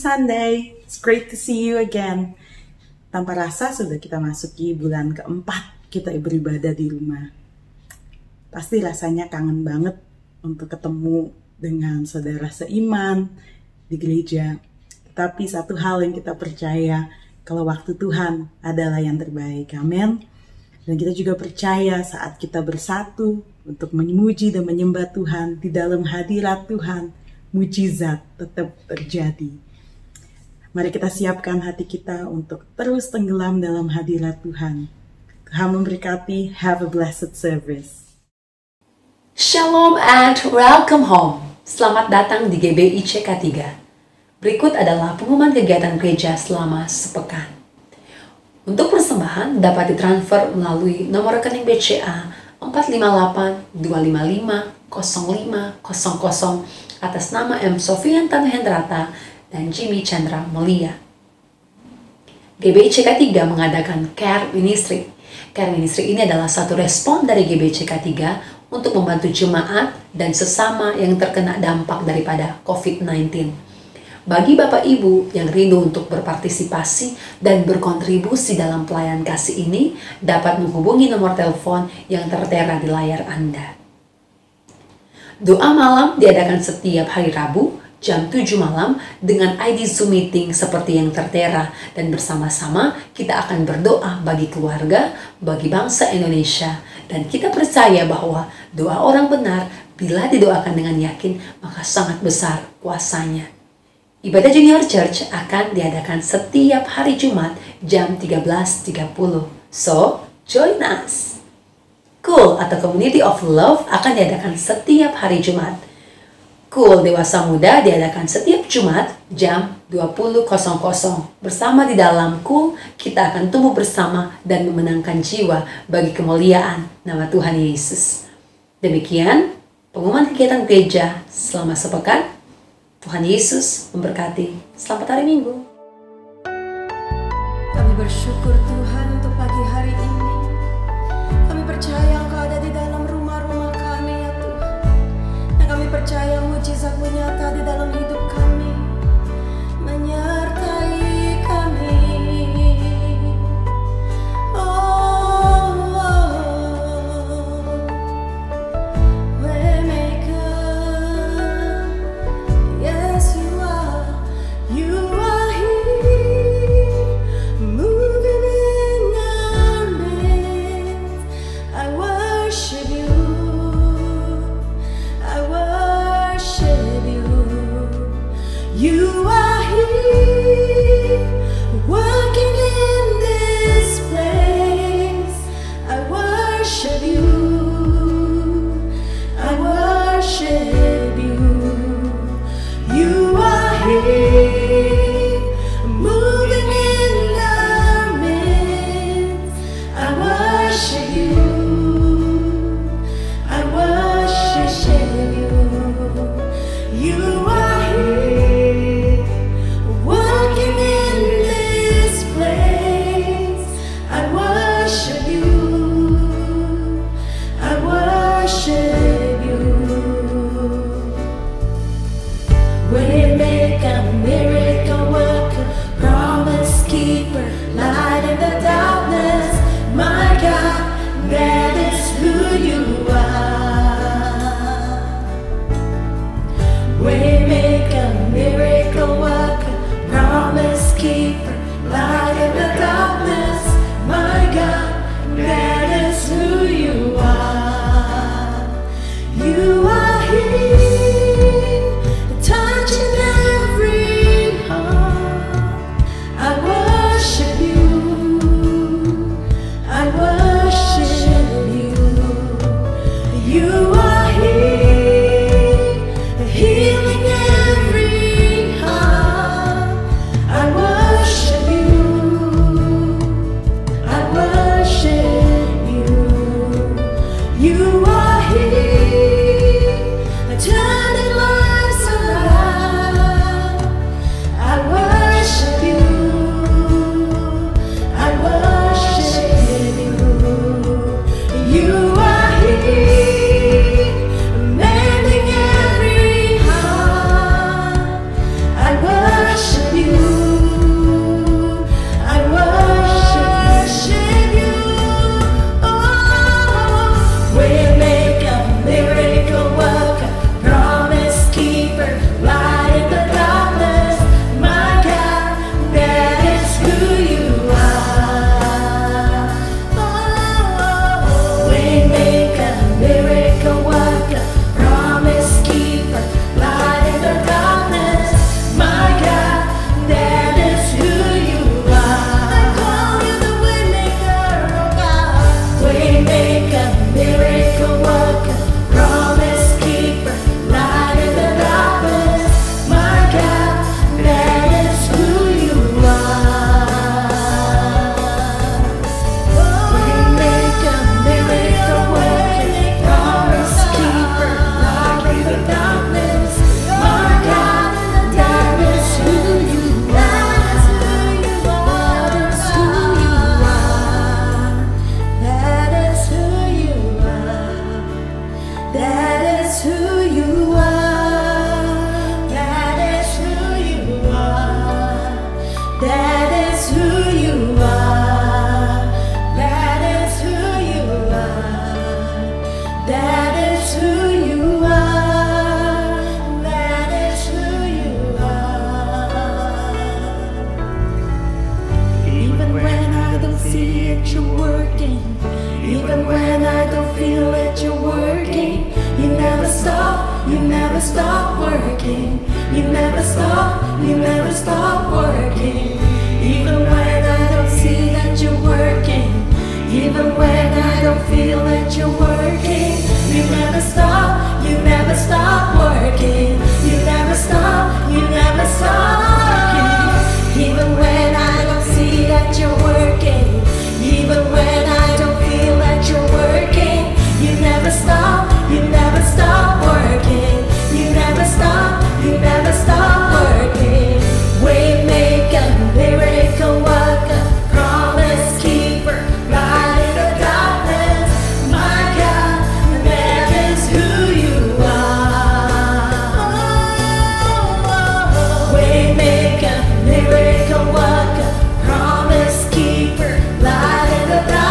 Sunday. It's great to see you again. Tanpa rasa sudah kita masuki bulan keempat kita beribadah di rumah. Pasti rasanya kangen banget untuk ketemu dengan saudara seiman di gereja. Tetapi satu hal yang kita percaya, kalau waktu Tuhan adalah yang terbaik. Amin. Dan kita juga percaya saat kita bersatu untuk memuji dan menyembah Tuhan di dalam hadirat Tuhan, mujizat tetap terjadi. Mari kita siapkan hati kita untuk terus tenggelam dalam hadirat Tuhan. Tuhan memberkati. Have a blessed service. Shalom and welcome home. Selamat datang di GBI CK3. Berikut adalah pengumuman kegiatan gereja selama sepekan. Untuk persembahan dapat ditransfer melalui nomor rekening BCA 458-255-0500 atas nama M. Sofian Tanuhendrata dan Jimmy Chandra Melia. GBI CK3 mengadakan Care Ministry. Care Ministry ini adalah satu respon dari GBI CK3 untuk membantu jemaat dan sesama yang terkena dampak daripada COVID-19. Bagi Bapak Ibu yang rindu untuk berpartisipasi dan berkontribusi dalam pelayanan kasih ini, dapat menghubungi nomor telepon yang tertera di layar Anda. Doa malam diadakan setiap hari Rabu, jam 7 malam dengan ID Zoom meeting seperti yang tertera, dan bersama-sama kita akan berdoa bagi keluarga, bagi bangsa Indonesia, dan kita percaya bahwa doa orang benar bila didoakan dengan yakin maka sangat besar kuasanya. Ibadah Junior Church akan diadakan setiap hari Jumat jam 13.30. So, join us. Cool atau Community of Love akan diadakan setiap hari Jumat. Cool Dewasa Muda diadakan setiap Jumat jam 20.00. Bersama di dalam Cool, kita akan tumbuh bersama dan memenangkan jiwa bagi kemuliaan nama Tuhan Yesus. Demikian pengumuman kegiatan gereja selama sepekan. Tuhan Yesus memberkati. Selamat hari Minggu. Kami bersyukur Tuhan untuk pagi hari ini. Kami percaya Engkau ada di dalam rumah-rumah kami ya Tuhan. Dan kami percaya mujizat-Mu nyata di dalam hidup kami, menyertai kami. see it, you're working. Even when I don't feel it, you're working. You never stop, you never stop working. You never stop, you never stop working. Even when I don't see that you're working. Even when I don't feel that you're working. You never stop, you never stop working. You never stop, you never stop working. Even when I don't see that you're working. Even when I don't feel that you're working. You never stop, you never stop working. You never stop, you never stop working. Waymaker, miracle worker, promise keeper, light in the darkness. My God, that is who you are. Waymaker, miracle worker, promise keeper, light in the darkness.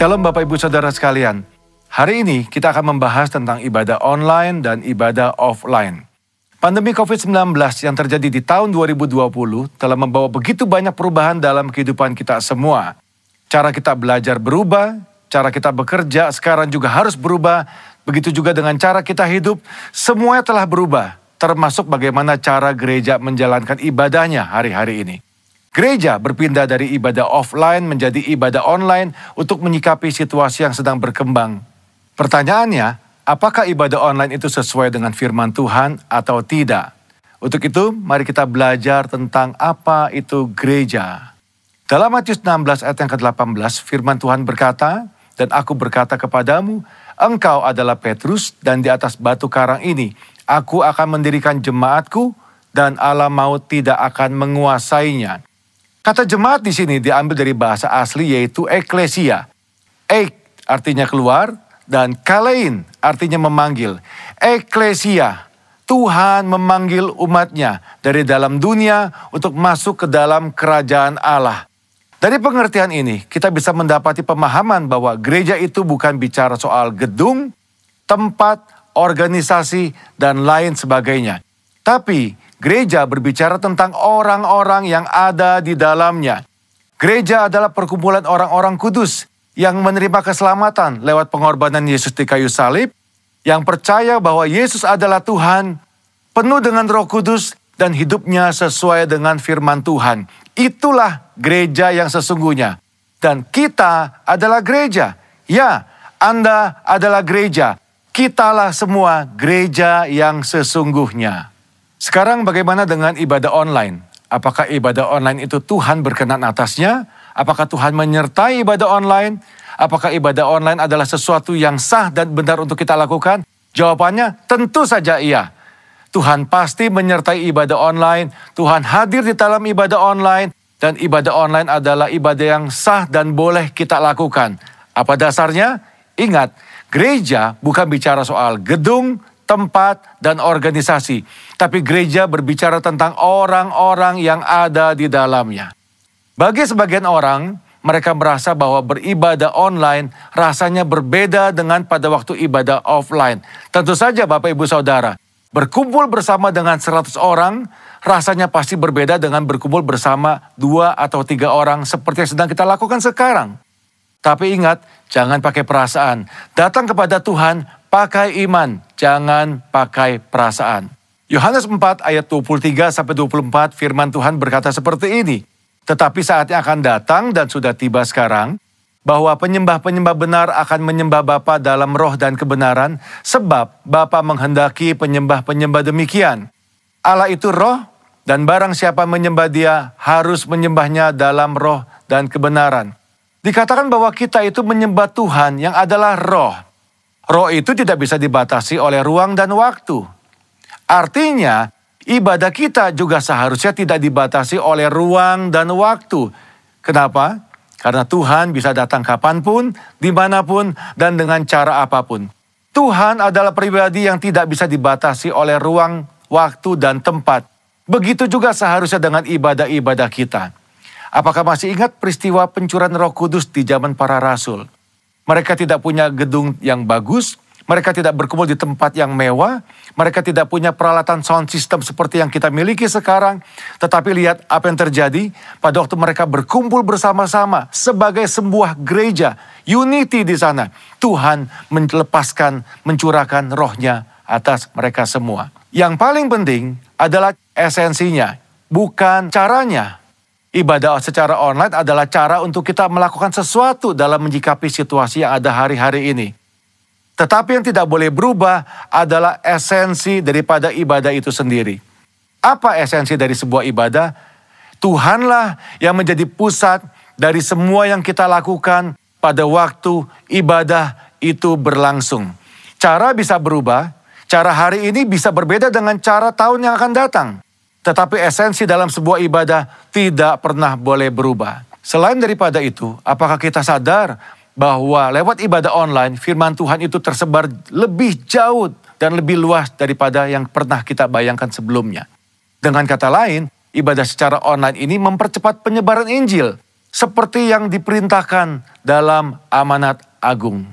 Shalom Bapak Ibu Saudara sekalian. Hari ini kita akan membahas tentang ibadah online dan ibadah offline. Pandemi COVID-19 yang terjadi di tahun 2020 telah membawa begitu banyak perubahan dalam kehidupan kita semua. Cara kita belajar berubah, cara kita bekerja sekarang juga harus berubah. Begitu juga dengan cara kita hidup, semuanya telah berubah. Termasuk bagaimana cara gereja menjalankan ibadahnya hari-hari ini. Gereja berpindah dari ibadah offline menjadi ibadah online untuk menyikapi situasi yang sedang berkembang. Pertanyaannya, apakah ibadah online itu sesuai dengan firman Tuhan atau tidak? Untuk itu, mari kita belajar tentang apa itu gereja. Dalam Matius 16 ayat yang ke-18, firman Tuhan berkata, "Dan aku berkata kepadamu, engkau adalah Petrus, dan di atas batu karang ini, aku akan mendirikan jemaatku, dan alam maut tidak akan menguasainya." Kata jemaat di sini diambil dari bahasa asli yaitu eklesia. Ek artinya keluar dan kalein artinya memanggil. Eklesia, Tuhan memanggil umatnya dari dalam dunia untuk masuk ke dalam kerajaan Allah. Dari pengertian ini kita bisa mendapati pemahaman bahwa gereja itu bukan bicara soal gedung, tempat, organisasi, dan lain sebagainya. Tapi gereja berbicara tentang orang-orang yang ada di dalamnya. Gereja adalah perkumpulan orang-orang kudus yang menerima keselamatan lewat pengorbanan Yesus di kayu salib, yang percaya bahwa Yesus adalah Tuhan, penuh dengan Roh Kudus, dan hidupnya sesuai dengan firman Tuhan. Itulah gereja yang sesungguhnya. Dan kita adalah gereja. Ya, Anda adalah gereja. Kitalah semua gereja yang sesungguhnya. Sekarang bagaimana dengan ibadah online? Apakah ibadah online itu Tuhan berkenan atasnya? Apakah Tuhan menyertai ibadah online? Apakah ibadah online adalah sesuatu yang sah dan benar untuk kita lakukan? Jawabannya tentu saja iya. Tuhan pasti menyertai ibadah online. Tuhan hadir di dalam ibadah online. Dan ibadah online adalah ibadah yang sah dan boleh kita lakukan. Apa dasarnya? Ingat, gereja bukan bicara soal gedung, tempat, dan organisasi. Tapi gereja berbicara tentang orang-orang yang ada di dalamnya. Bagi sebagian orang, mereka merasa bahwa beribadah online rasanya berbeda dengan pada waktu ibadah offline. Tentu saja Bapak Ibu Saudara, berkumpul bersama dengan 100 orang rasanya pasti berbeda dengan berkumpul bersama 2 atau 3 orang seperti yang sedang kita lakukan sekarang. Tapi ingat, jangan pakai perasaan. Datang kepada Tuhan pakai iman, jangan pakai perasaan. Yohanes 4 ayat 23-24 firman Tuhan berkata seperti ini. Tetapi saatnya akan datang dan sudah tiba sekarang, bahwa penyembah-penyembah benar akan menyembah Bapa dalam roh dan kebenaran, sebab Bapa menghendaki penyembah-penyembah demikian. Allah itu roh, dan barang siapa menyembah Dia harus menyembahnya dalam roh dan kebenaran. Dikatakan bahwa kita itu menyembah Tuhan yang adalah roh. Roh itu tidak bisa dibatasi oleh ruang dan waktu. Artinya, ibadah kita juga seharusnya tidak dibatasi oleh ruang dan waktu. Kenapa? Karena Tuhan bisa datang kapanpun, dimanapun, dan dengan cara apapun. Tuhan adalah pribadi yang tidak bisa dibatasi oleh ruang, waktu, dan tempat. Begitu juga seharusnya dengan ibadah-ibadah kita. Apakah masih ingat peristiwa pencurahan Roh Kudus di zaman para rasul? Mereka tidak punya gedung yang bagus, mereka tidak berkumpul di tempat yang mewah, mereka tidak punya peralatan sound system seperti yang kita miliki sekarang. Tetapi lihat apa yang terjadi pada waktu mereka berkumpul bersama-sama sebagai sebuah gereja, unity di sana. Tuhan mencurahkan rohnya atas mereka semua. Yang paling penting adalah esensinya, bukan caranya. Ibadah secara online adalah cara untuk kita melakukan sesuatu dalam menyikapi situasi yang ada hari-hari ini. Tetapi yang tidak boleh berubah adalah esensi daripada ibadah itu sendiri. Apa esensi dari sebuah ibadah? Tuhanlah yang menjadi pusat dari semua yang kita lakukan pada waktu ibadah itu berlangsung. Cara bisa berubah, cara hari ini bisa berbeda dengan cara tahun yang akan datang. Tetapi esensi dalam sebuah ibadah tidak pernah boleh berubah. Selain daripada itu, apakah kita sadar bahwa lewat ibadah online, firman Tuhan itu tersebar lebih jauh dan lebih luas daripada yang pernah kita bayangkan sebelumnya. Dengan kata lain, ibadah secara online ini mempercepat penyebaran Injil. seperti yang diperintahkan dalam amanat agung.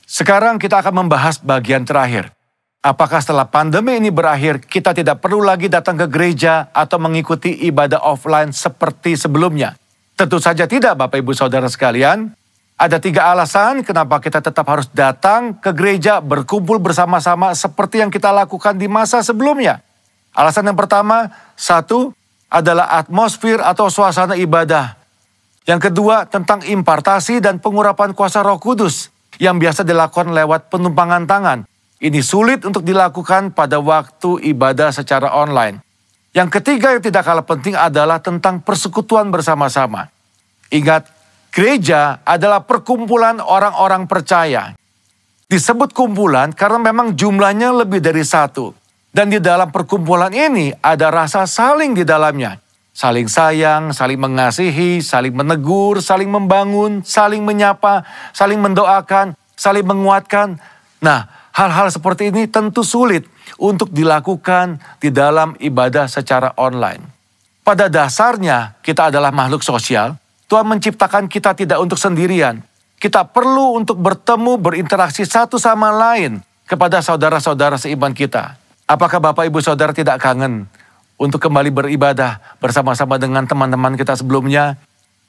Sekarang kita akan membahas bagian terakhir. Apakah setelah pandemi ini berakhir, kita tidak perlu lagi datang ke gereja atau mengikuti ibadah offline seperti sebelumnya? Tentu saja tidak, Bapak Ibu Saudara sekalian. Ada 3 alasan kenapa kita tetap harus datang ke gereja, berkumpul bersama-sama seperti yang kita lakukan di masa sebelumnya. Alasan yang pertama, 1, adalah atmosfer atau suasana ibadah. Yang kedua, tentang impartasi dan pengurapan kuasa Roh Kudus yang biasa dilakukan lewat penumpangan tangan. Ini sulit untuk dilakukan pada waktu ibadah secara online. Yang ketiga yang tidak kalah penting adalah tentang persekutuan bersama-sama. Ingat, gereja adalah perkumpulan orang-orang percaya. Disebut kumpulan karena memang jumlahnya lebih dari 1. Dan di dalam perkumpulan ini ada rasa saling di dalamnya. Saling sayang, saling mengasihi, saling menegur, saling membangun, saling menyapa, saling mendoakan, saling menguatkan. Nah, hal-hal seperti ini tentu sulit untuk dilakukan di dalam ibadah secara online. Pada dasarnya kita adalah makhluk sosial. Tuhan menciptakan kita tidak untuk sendirian. Kita perlu untuk bertemu, berinteraksi satu sama lain kepada saudara-saudara seiman kita. Apakah Bapak Ibu Saudara tidak kangen untuk kembali beribadah bersama-sama dengan teman-teman kita sebelumnya?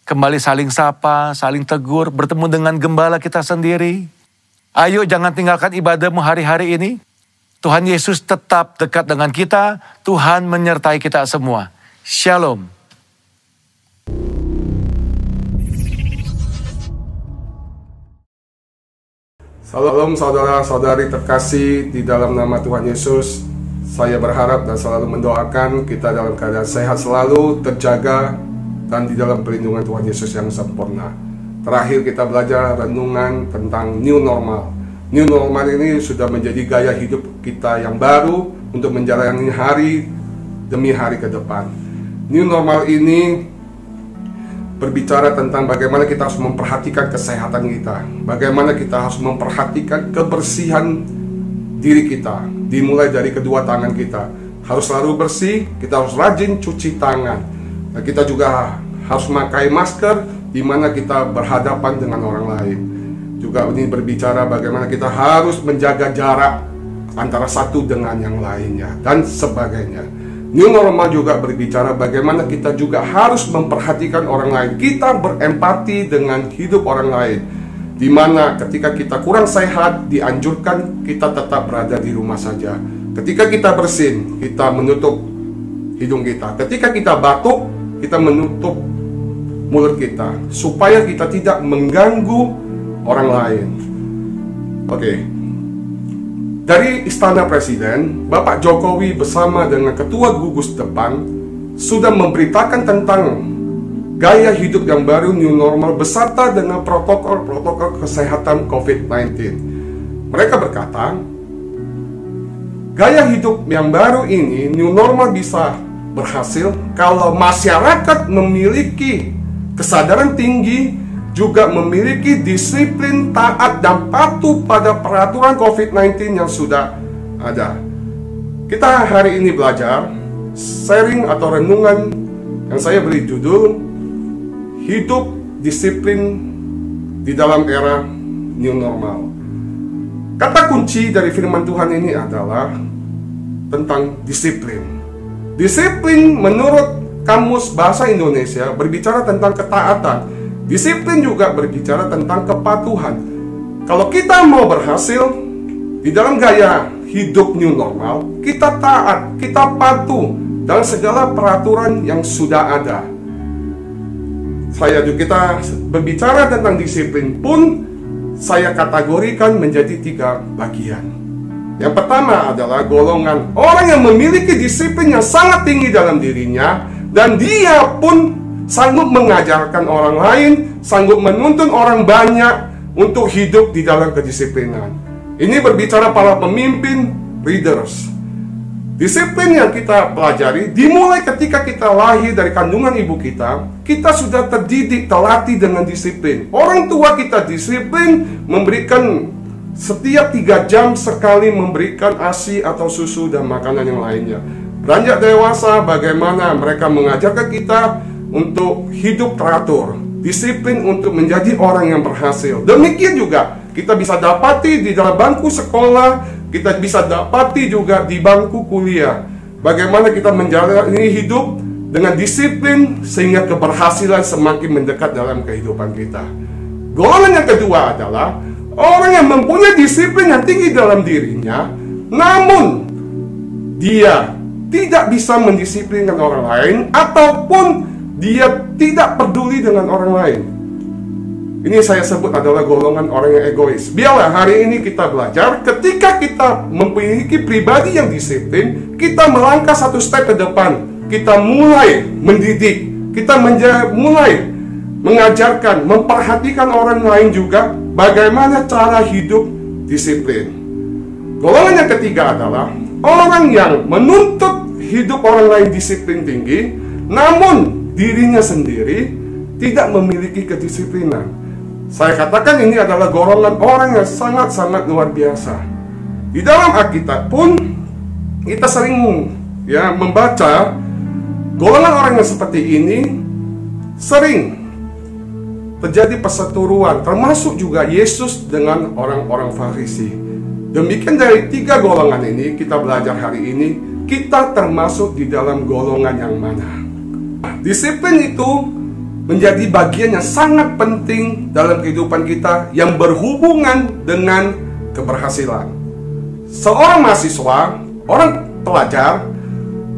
Kembali saling sapa, saling tegur, bertemu dengan gembala kita sendiri. Ayo jangan tinggalkan ibadahmu hari-hari ini. Tuhan Yesus tetap dekat dengan kita. Tuhan menyertai kita semua. Shalom. Salam saudara-saudari terkasih di dalam nama Tuhan Yesus. Saya berharap dan selalu mendoakan kita dalam keadaan sehat selalu, terjaga, dan di dalam perlindungan Tuhan Yesus yang sempurna. Terakhir kita belajar renungan tentang new normal. New normal ini sudah menjadi gaya hidup kita yang baru untuk menjalani hari demi hari ke depan. New normal ini berbicara tentang bagaimana kita harus memperhatikan kesehatan kita, bagaimana kita harus memperhatikan kebersihan diri kita, dimulai dari kedua tangan kita. Harus selalu bersih, kita harus rajin cuci tangan. Dan kita juga harus memakai masker di mana kita berhadapan dengan orang lain. Juga ini berbicara bagaimana kita harus menjaga jarak antara satu dengan yang lainnya, dan sebagainya. New normal juga berbicara bagaimana kita juga harus memperhatikan orang lain. Kita berempati dengan hidup orang lain. Di mana ketika kita kurang sehat, dianjurkan kita tetap berada di rumah saja. Ketika kita bersin, kita menutup hidung kita. Ketika kita batuk, kita menutup mulut kita. Supaya kita tidak mengganggu orang lain. Oke. Dari Istana Presiden, Bapak Jokowi bersama dengan Ketua Gugus Depan sudah memberitakan tentang gaya hidup yang baru new normal beserta dengan protokol-protokol kesehatan COVID-19. Mereka berkata, gaya hidup yang baru ini new normal bisa berhasil kalau masyarakat memiliki kesadaran tinggi, juga memiliki disiplin, taat, dan patuh pada peraturan COVID-19 yang sudah ada. Kita hari ini belajar, sharing atau renungan yang saya beri judul, Hidup Disiplin di dalam Era New Normal. Kata kunci dari firman Tuhan ini adalah tentang disiplin. Disiplin menurut Kamus Bahasa Indonesia berbicara tentang ketaatan. Disiplin juga berbicara tentang kepatuhan. Kalau kita mau berhasil di dalam gaya hidup new normal, kita taat, kita patuh dalam segala peraturan yang sudah ada. Kita berbicara tentang disiplin pun saya kategorikan menjadi 3 bagian. Yang pertama adalah golongan orang yang memiliki disiplin yang sangat tinggi dalam dirinya, dan dia pun sanggup mengajarkan orang lain, sanggup menuntun orang banyak untuk hidup di dalam kedisiplinan. Ini berbicara para pemimpin, leaders. Disiplin yang kita pelajari dimulai ketika kita lahir dari kandungan ibu kita sudah terdidik, terlatih dengan disiplin. Orang tua kita disiplin memberikan setiap 3 jam sekali memberikan ASI atau susu dan makanan yang lainnya. Beranjak dewasa, bagaimana mereka mengajarkan kita untuk hidup teratur. disiplin untuk menjadi orang yang berhasil. Demikian juga kita bisa dapati di dalam bangku sekolah, kita bisa dapati juga di bangku kuliah. Bagaimana kita menjalani hidup dengan disiplin sehingga keberhasilan semakin mendekat dalam kehidupan kita. Golongan yang kedua adalah orang yang mempunyai disiplin yang tinggi dalam dirinya, namun dia tidak bisa mendisiplinkan orang lain, ataupun dia tidak peduli dengan orang lain. Ini saya sebut adalah golongan orang yang egois. Biarlah hari ini kita belajar, ketika kita memiliki pribadi yang disiplin, kita melangkah satu step ke depan. Kita mulai mendidik, kita mulai mengajarkan, memperhatikan orang lain juga bagaimana cara hidup disiplin. Golongan yang ketiga adalah orang yang menuntut hidup orang lain disiplin tinggi, namun dirinya sendiri tidak memiliki kedisiplinan. Saya katakan ini adalah golongan orang yang sangat-sangat luar biasa. Di dalam Alkitab pun kita sering membaca golongan orang yang seperti ini sering terjadi perseteruan, termasuk juga Yesus dengan orang-orang Farisi. Demikian dari tiga golongan ini kita belajar hari ini, kita termasuk di dalam golongan yang mana. Disiplin itu menjadi bagian yang sangat penting dalam kehidupan kita yang berhubungan dengan keberhasilan. Seorang mahasiswa, orang pelajar,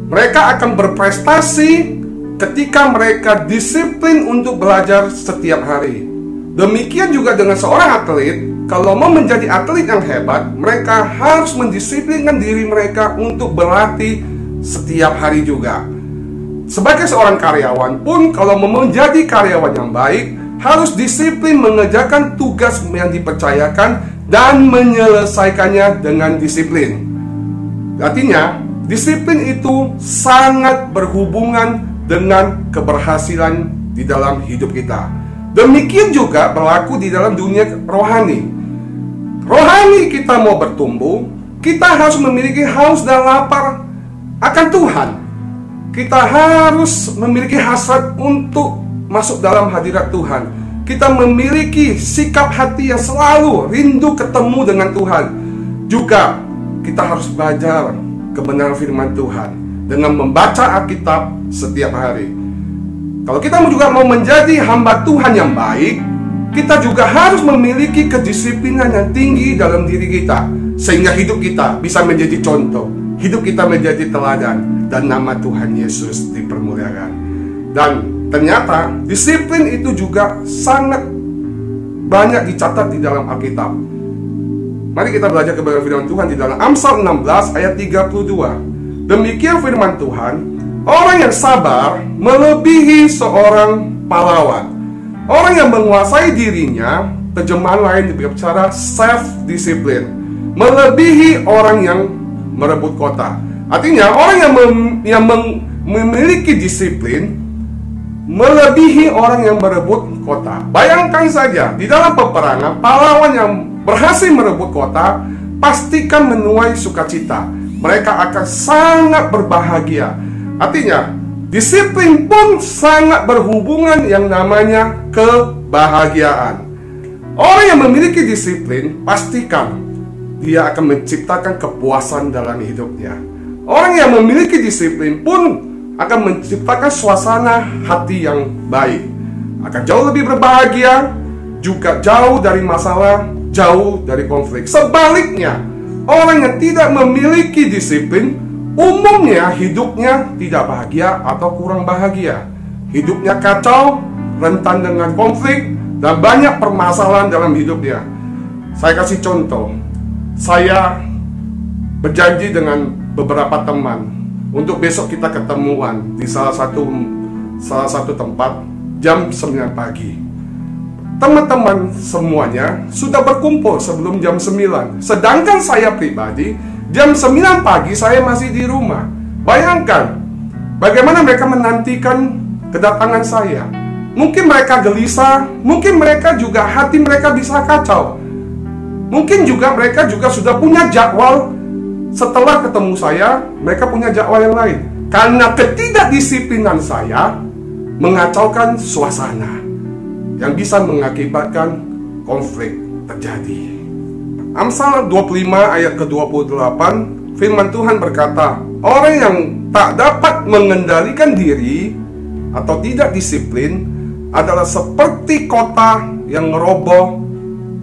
mereka akan berprestasi ketika mereka disiplin untuk belajar setiap hari. Demikian juga dengan seorang atlet, kalau mau menjadi atlet yang hebat, mereka harus mendisiplinkan diri mereka untuk berlatih setiap hari juga. Sebagai seorang karyawan pun, kalau mau menjadi karyawan yang baik, harus disiplin mengerjakan tugas yang dipercayakan dan menyelesaikannya dengan disiplin. Artinya, disiplin itu sangat berhubungan dengan keberhasilan di dalam hidup kita. Demikian juga berlaku di dalam dunia rohani. Rohani kita mau bertumbuh, kita harus memiliki haus dan lapar akan Tuhan. Kita harus memiliki hasrat untuk masuk dalam hadirat Tuhan. Kita memiliki sikap hati yang selalu rindu ketemu dengan Tuhan. Juga kita harus belajar kebenaran firman Tuhan dengan membaca Alkitab setiap hari. Kalau kita juga mau menjadi hamba Tuhan yang baik, kita juga harus memiliki kedisiplinan yang tinggi dalam diri kita, sehingga hidup kita bisa menjadi contoh, hidup kita menjadi teladan, dan nama Tuhan Yesus dipermuliakan. Dan ternyata disiplin itu juga sangat banyak dicatat di dalam Alkitab. Mari kita belajar kebenaran firman Tuhan di dalam Amsal 16 ayat 32. Demikian firman Tuhan, orang yang sabar melebihi seorang pahlawan. Orang yang menguasai dirinya, terjemahan lain berbicara self-discipline, melebihi orang yang merebut kota. Artinya orang yang memiliki disiplin melebihi orang yang merebut kota. Bayangkan saja, di dalam peperangan, pahlawan yang berhasil merebut kota pastikan menuai sukacita. Mereka akan sangat berbahagia. Artinya, disiplin pun sangat berhubungan yang namanya kebahagiaan. Orang yang memiliki disiplin, pastikan dia akan menciptakan kepuasan dalam hidupnya. Orang yang memiliki disiplin pun akan menciptakan suasana hati yang baik. Akan jauh lebih berbahagia, juga jauh dari masalah, jauh dari konflik. Sebaliknya, orang yang tidak memiliki disiplin, umumnya hidupnya tidak bahagia atau kurang bahagia. Hidupnya kacau, rentan dengan konflik, dan banyak permasalahan dalam hidupnya. Saya kasih contoh. Saya berjanji dengan beberapa teman untuk besok kita ketemuan di salah satu tempat jam 9 pagi. Teman-teman semuanya sudah berkumpul sebelum jam 9. Sedangkan saya pribadi, jam 9 pagi saya masih di rumah. Bayangkan bagaimana mereka menantikan kedatangan saya. Mungkin mereka gelisah, mungkin mereka juga hati mereka bisa kacau. Mungkin juga mereka juga sudah punya jadwal. Setelah ketemu saya, mereka punya jadwal yang lain. Karena ketidakdisiplinan saya mengacaukan suasana. yang bisa mengakibatkan konflik terjadi. Amsal 25 ayat ke-28, firman Tuhan berkata, orang yang tak dapat mengendalikan diri atau tidak disiplin adalah seperti kota yang roboh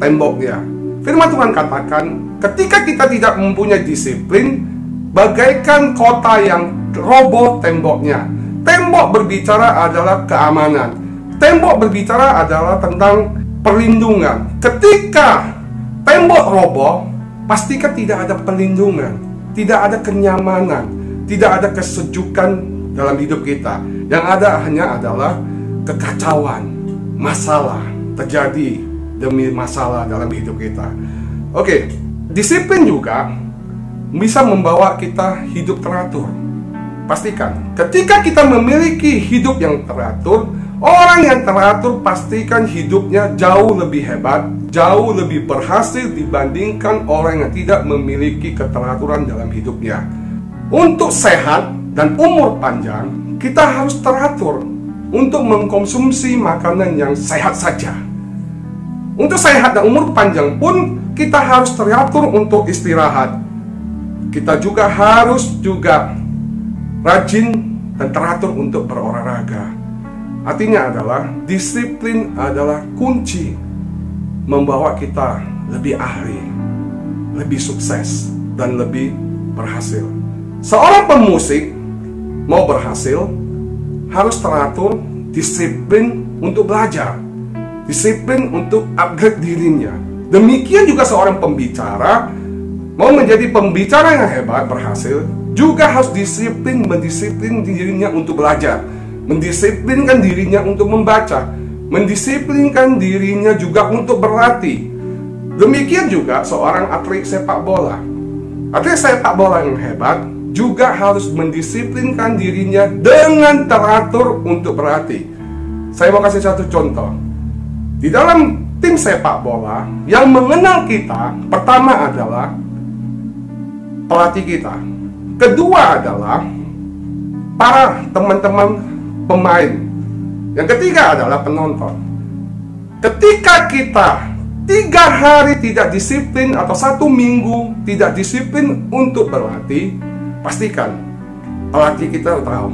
temboknya. Firman Tuhan katakan, ketika kita tidak mempunyai disiplin, bagaikan kota yang roboh temboknya. Tembok berbicara adalah keamanan. Tembok berbicara adalah tentang perlindungan. Ketika tembok roboh, pastikan tidak ada perlindungan, tidak ada kenyamanan, tidak ada kesejukan dalam hidup kita. Yang ada hanya adalah kekacauan, masalah terjadi demi masalah dalam hidup kita. Oke, disiplin juga bisa membawa kita hidup teratur. Pastikan, ketika kita memiliki hidup yang teratur, orang yang teratur pastikan hidupnya jauh lebih hebat, jauh lebih berhasil dibandingkan orang yang tidak memiliki keteraturan dalam hidupnya. Untuk sehat dan umur panjang, kita harus teratur untuk mengkonsumsi makanan yang sehat saja. Untuk sehat dan umur panjang pun, kita harus teratur untuk istirahat. Kita juga harus rajin dan teratur untuk berolahraga. Artinya adalah disiplin adalah kunci membawa kita lebih ahli, lebih sukses, dan lebih berhasil. Seorang pemusik mau berhasil harus teratur, disiplin untuk belajar, disiplin untuk upgrade dirinya. Demikian juga seorang pembicara mau menjadi pembicara yang hebat, berhasil, juga harus mendisiplin dirinya untuk belajar, mendisiplinkan dirinya untuk membaca, mendisiplinkan dirinya juga untuk berlatih. Demikian juga seorang atlet sepak bola. Atlet sepak bola yang hebat juga harus mendisiplinkan dirinya dengan teratur untuk berlatih. Saya mau kasih satu contoh. Di dalam tim sepak bola, yang mengenal kita pertama adalah pelatih kita. Kedua adalah para teman-teman pemain. Yang ketiga adalah penonton. Ketika kita 3 hari tidak disiplin atau 1 minggu tidak disiplin untuk berlatih, pastikan pelatih kita tahu.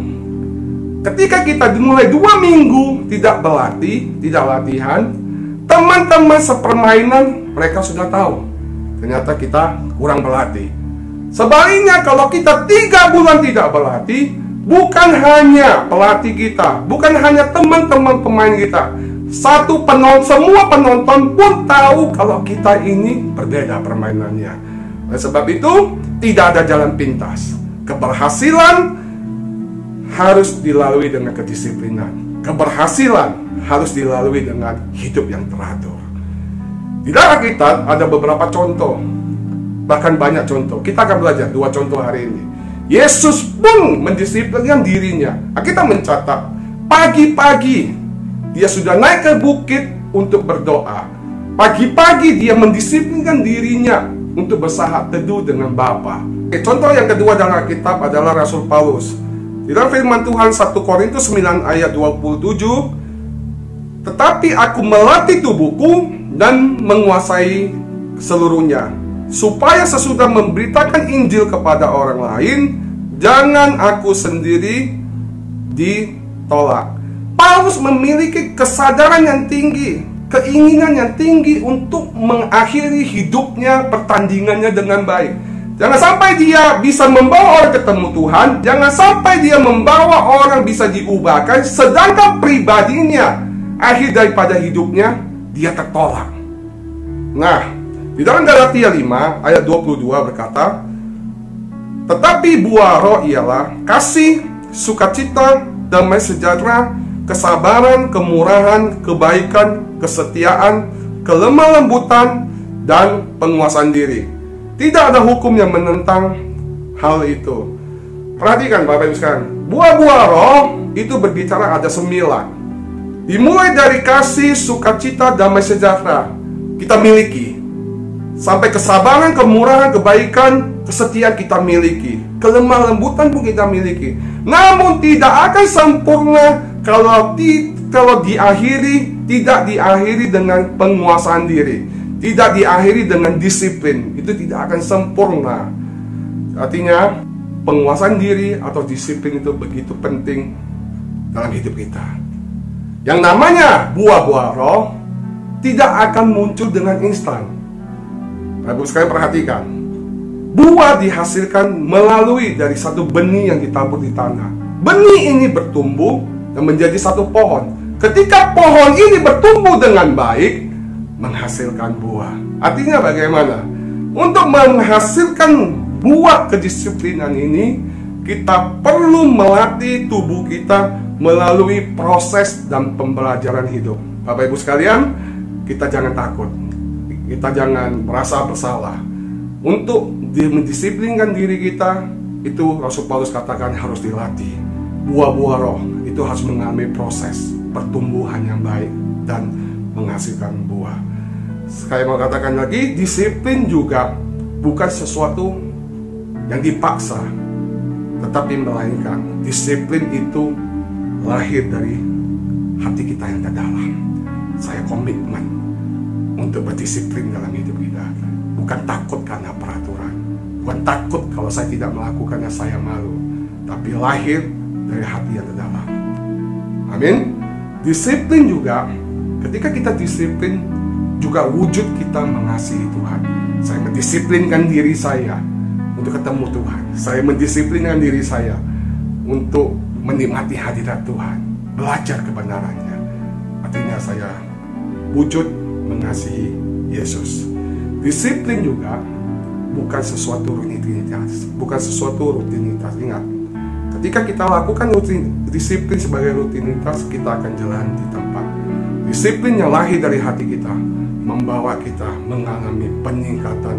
Ketika kita dimulai 2 minggu tidak berlatih, tidak latihan, teman-teman sepermainan mereka sudah tahu ternyata kita kurang berlatih. Sebaliknya, kalau kita 3 bulan tidak berlatih, bukan hanya pelatih kita, bukan hanya teman-teman pemain kita, semua penonton pun tahu kalau kita ini berbeda permainannya. Oleh sebab itu, tidak ada jalan pintas. Keberhasilan harus dilalui dengan kedisiplinan. Keberhasilan harus dilalui dengan hidup yang teratur. Di dalam Alkitab ada beberapa contoh, bahkan banyak contoh. Kita akan belajar 2 contoh hari ini. Yesus pun mendisiplinkan dirinya. Kita mencatat pagi-pagi dia sudah naik ke bukit untuk berdoa. Pagi-pagi dia mendisiplinkan dirinya untuk bersahat teduh dengan Bapa. Contoh yang kedua dalam Alkitab adalah Rasul Paulus. Di dalam firman Tuhan 1 Korintus 9 ayat 27, tetapi aku melatih tubuhku dan menguasai seluruhnya, supaya sesudah memberitakan Injil kepada orang lain, jangan aku sendiri ditolak. Paulus memiliki kesadaran yang tinggi, keinginan yang tinggi untuk mengakhiri hidupnya, pertandingannya dengan baik. Jangan sampai dia bisa membawa orang ketemu Tuhan, jangan sampai dia membawa orang bisa diubahkan, sedangkan pribadinya, akhir daripada hidupnya, dia tertolak. Nah, di dalam Galatia 5 ayat 22 berkata, tetapi buah roh ialah kasih, sukacita, damai sejahtera, kesabaran, kemurahan, kebaikan, kesetiaan, kelemah lembutan, dan penguasaan diri. Tidak ada hukum yang menentang hal itu. Perhatikan Bapak Ibu sekalian, buah-buah roh itu berbicara ada 9. Dimulai dari kasih, sukacita, damai sejahtera kita miliki, sampai kesabaran, kemurahan, kebaikan, kesetiaan kita miliki, kelemah lembutan pun kita miliki. Namun tidak akan sempurna kalau diakhiri tidak diakhiri dengan penguasaan diri, tidak diakhiri dengan disiplin, itu tidak akan sempurna. Artinya penguasaan diri atau disiplin itu begitu penting dalam hidup kita. Yang namanya buah-buah roh tidak akan muncul dengan instan. Bapak sekalian perhatikan, buah dihasilkan melalui dari satu benih yang ditabur di tanah. Benih ini bertumbuh dan menjadi satu pohon. Ketika pohon ini bertumbuh dengan baik, menghasilkan buah. Artinya bagaimana? Untuk menghasilkan buah kedisiplinan ini, kita perlu melatih tubuh kita melalui proses dan pembelajaran hidup. Bapak Ibu sekalian, kita jangan takut, kita jangan merasa bersalah. Untuk mendisiplinkan diri kita, itu Rasul Paulus katakan harus dilatih. Buah-buah roh itu harus mengalami proses pertumbuhan yang baik dan menghasilkan buah. Saya mau katakan lagi, disiplin juga bukan sesuatu yang dipaksa, tetapi melainkan disiplin itu lahir dari hati kita yang terdalam. Saya komitmen untuk berdisiplin dalam hidup kita. Bukan takut karena peraturan, bukan takut kalau saya tidak melakukannya saya malu, tapi lahir dari hati yang terdalam. Amin. Disiplin juga, ketika kita disiplin, juga wujud kita mengasihi Tuhan. Saya mendisiplinkan diri saya untuk ketemu Tuhan. Saya mendisiplinkan diri saya untuk menikmati hadirat Tuhan, belajar kebenarannya. Artinya saya wujud mengasihi Yesus. Disiplin juga bukan sesuatu rutinitas, bukan sesuatu rutinitas. Ingat, ketika kita lakukan disiplin sebagai rutinitas, kita akan jalan di tempat. Disiplin yang lahir dari hati kita membawa kita mengalami peningkatan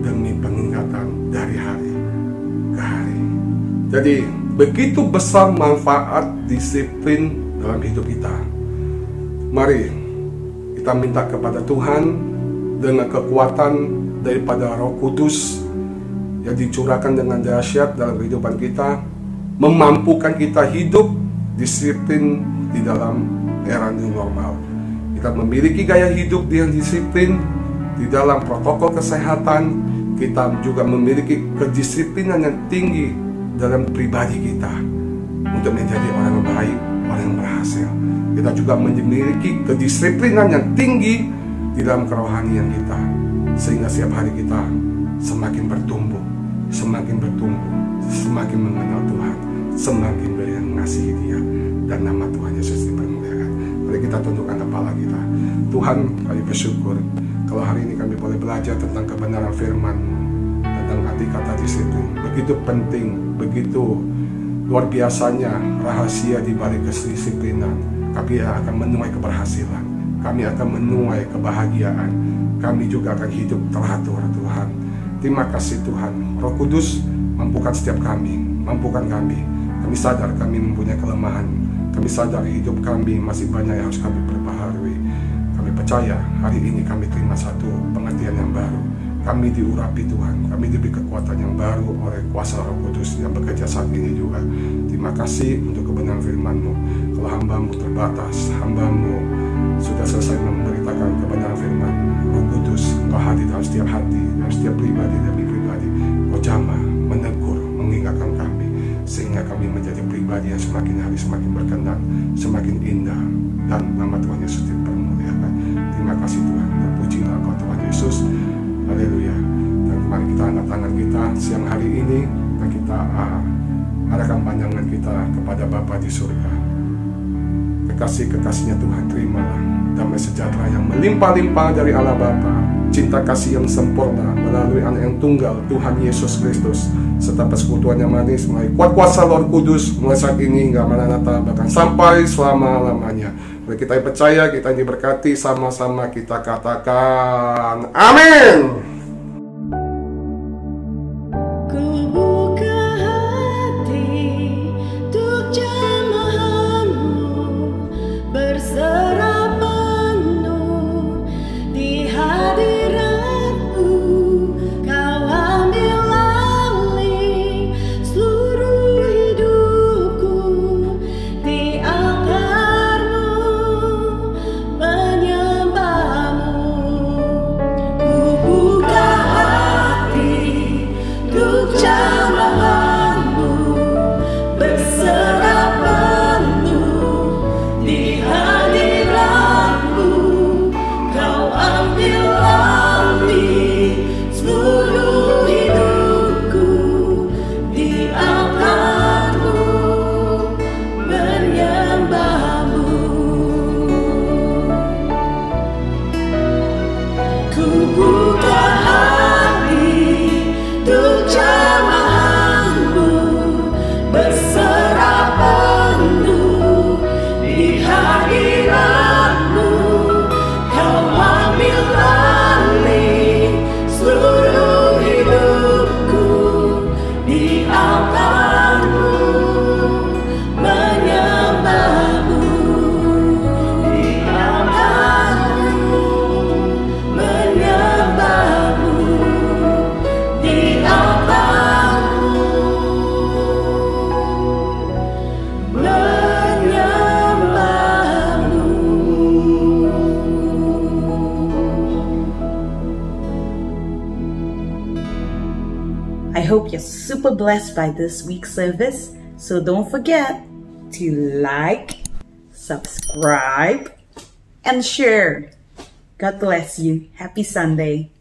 demi peningkatan dari hari ke hari. Jadi begitu besar manfaat disiplin dalam hidup kita. Mari kita minta kepada Tuhan dengan kekuatan daripada Roh Kudus yang dicurahkan dengan dahsyat dalam kehidupan kita, memampukan kita hidup disiplin di dalam era new normal. Kita memiliki gaya hidup yang disiplin di dalam protokol kesehatan. Kita juga memiliki kedisiplinan yang tinggi dalam pribadi kita untuk menjadi orang yang baik, orang yang berhasil. Kita juga memiliki kedisiplinan yang tinggi di dalam kerohanian kita, sehingga setiap hari kita semakin bertumbuh, semakin mengenal Tuhan, semakin mengasihi Dia, dan nama Tuhan Yesus dipermuliakan. Mari kita tundukkan kepala kita. Tuhan, kami bersyukur kalau hari ini kami boleh belajar tentang kebenaran firman-Mu, tentang arti kata disiplin. Begitu penting, begitu luar biasanya rahasia di balik kedisiplinan. Kami akan menuai keberhasilan, kami akan menuai kebahagiaan, kami juga akan hidup teratur. Tuhan, terima kasih Tuhan. Roh Kudus, mampukan setiap kami, mampukan kami. Kami sadar kami mempunyai kelemahan, kami sadar hidup kami masih banyak yang harus kami perbaharui. Kami percaya hari ini kami terima satu pengertian yang baru. Kami diurapi Tuhan, kami diberi kekuatan yang baru oleh kuasa Roh Kudus yang bekerja saat ini juga. Terima kasih untuk kebenaran firman-Mu. Kalau hamba-Mu terbatas, hamba-Mu sudah selesai memberitakan kebenaran firman, Roh Kudus, Engkau hadir dalam setiap hati, dalam setiap pribadi demi pribadi. Engkau jamah, menegur, mengingatkan kami, sehingga kami menjadi pribadi yang semakin hari semakin berkenan, semakin indah, dan nama Tuhan Yesus dipermuliakan. Terima kasih Tuhan, terpujilah Engkau Tuhan Yesus. Haleluya. Dan mari kita angkat tangan kita siang hari ini, dan kita arahkan pandangan kita kepada Bapa di surga. Kekasih-kekasihnya Tuhan, terimalah damai sejahtera yang melimpah-limpah dari Allah Bapa, cinta kasih yang sempurna melalui Anak yang tunggal Tuhan Yesus Kristus, serta persekutuan yang manis melalui kuat kuasa Roh Kudus mulai saat ini hingga Maranatha, bahkan sampai selama-lamanya. Mari kita percaya, kita diberkati, sama-sama kita katakan amin. hope you're super blessed by this week's service. So don't forget to like, subscribe, and share. God bless you. Happy Sunday.